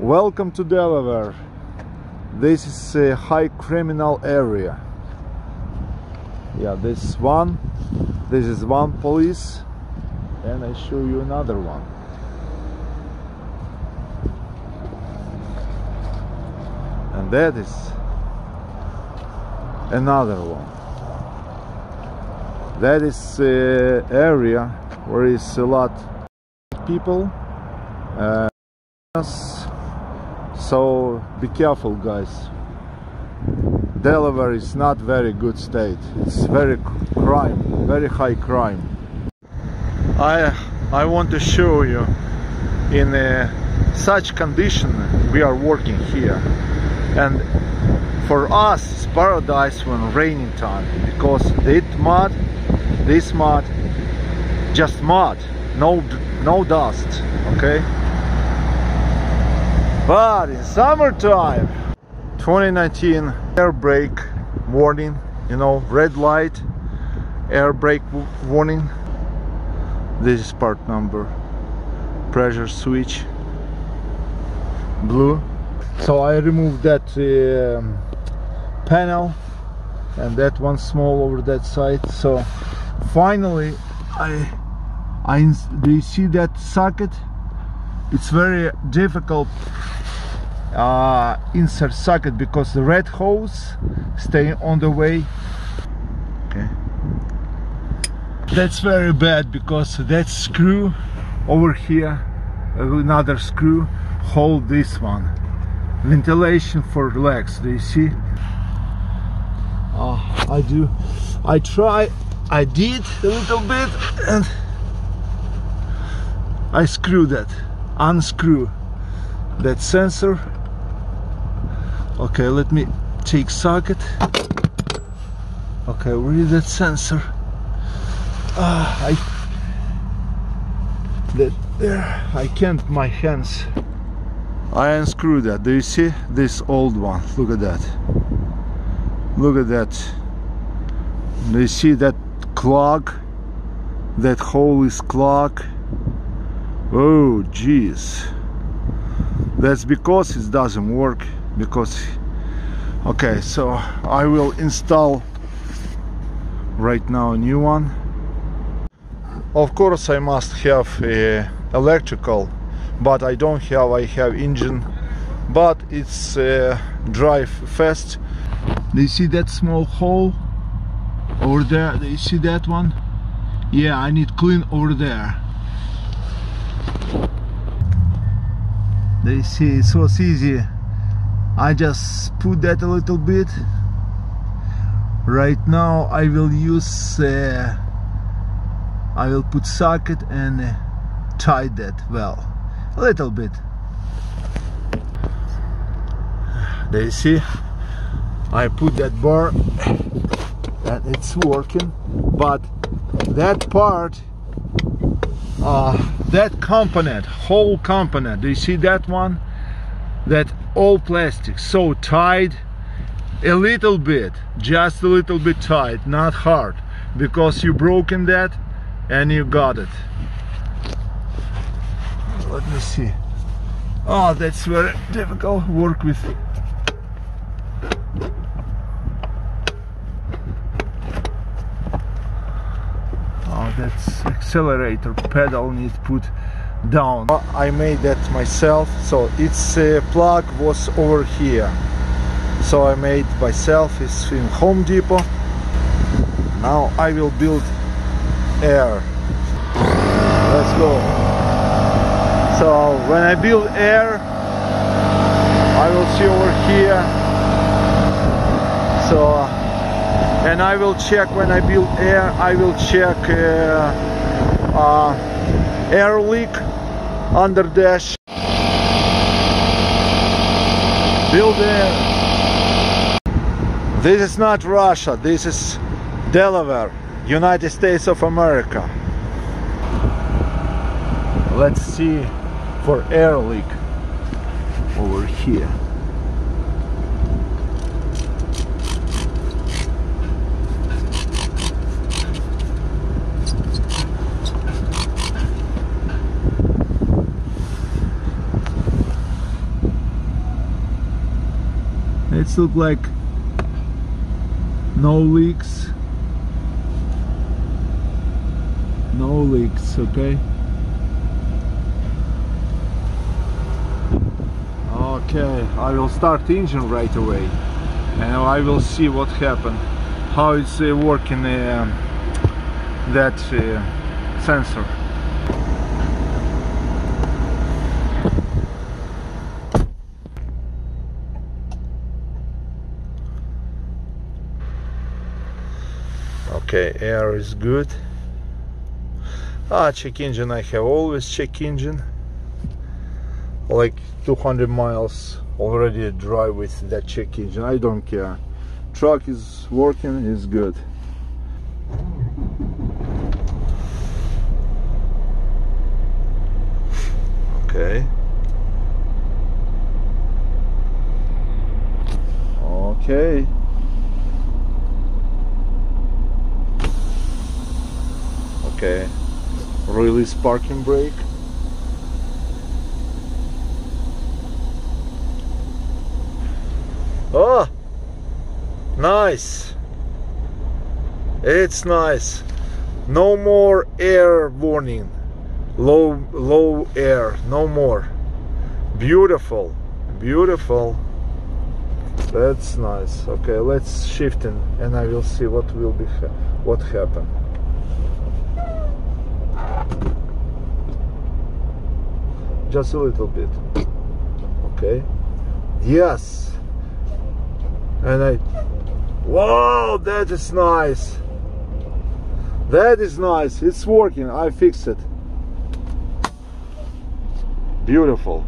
Welcome to Delaware. This is a high criminal area. Yeah, this is one police, and I show you another one. And that is another one. That is an area where is a lot of people. So be careful, guys. Delaware is not very good state. It's very high crime. I want to show you in such condition we are working here, and for us it's paradise when raining time, because this mud, just mud, no dust, okay? But in summertime, 2019 air brake warning, you know, red light, air brake warning. This is part number, pressure switch, blue. So I removed that panel and that one small over that side. So finally do you see that socket? It's very difficult insert socket because the red hose stay on the way. Okay, that's very bad because that screw over here, another screw, hold this one. Ventilation for legs. Do you see? I did a little bit, and I screw that. Unscrew that sensor. Okay, let me take socket. Okay, where is that sensor? I can't, my hands. I unscrew that. Do you see this old one? Look at that. Look at that. Do you see that clog? That hole is clogged. Oh jeez, that's because it doesn't work. Okay, so I will install right now a new one. Of course I must have electrical, but I don't have. I have engine, but it's drive fast. Do you see that small hole over there? Do you see that one? Yeah, I need clean over there. They see it was easy. I just put that a little bit. Right now I will use I will put socket and tie that well a little bit. They see I put that bar and it's working, but that part, that component, whole component, do you see that one? That all plastic, so tight, a little bit, just a little bit tight, not hard, because you broken that and you got it. Let me see. Oh, that's very difficult work with. That's accelerator pedal need put down. I made that myself, so its plug was over here, so I made myself. It's in Home Depot. Now I will build air. Let's go. So when I build air, I will see over here. So and I will check when I build air. I will check air leak under dash. Build air. This is not Russia. This is Delaware, United States of America. Let's see for air leak over here. It's look like no leaks. No leaks, okay? Okay, I will start the engine right away and I will see what happened, how it's working that sensor. Okay, air is good. Check engine, I have always check engine. Like 200 miles already drive with that check engine, I don't care. Truck is working, is good. Okay. Okay. Okay. Release parking brake. Oh, nice. It's nice. No more air warning. Low air. No more. Beautiful. Beautiful. That's nice. Okay, let's shift in, and I will see what will be what happened. Just a little bit. Okay. Yes. And wow, that is nice. That is nice. It's working. I fixed it. Beautiful.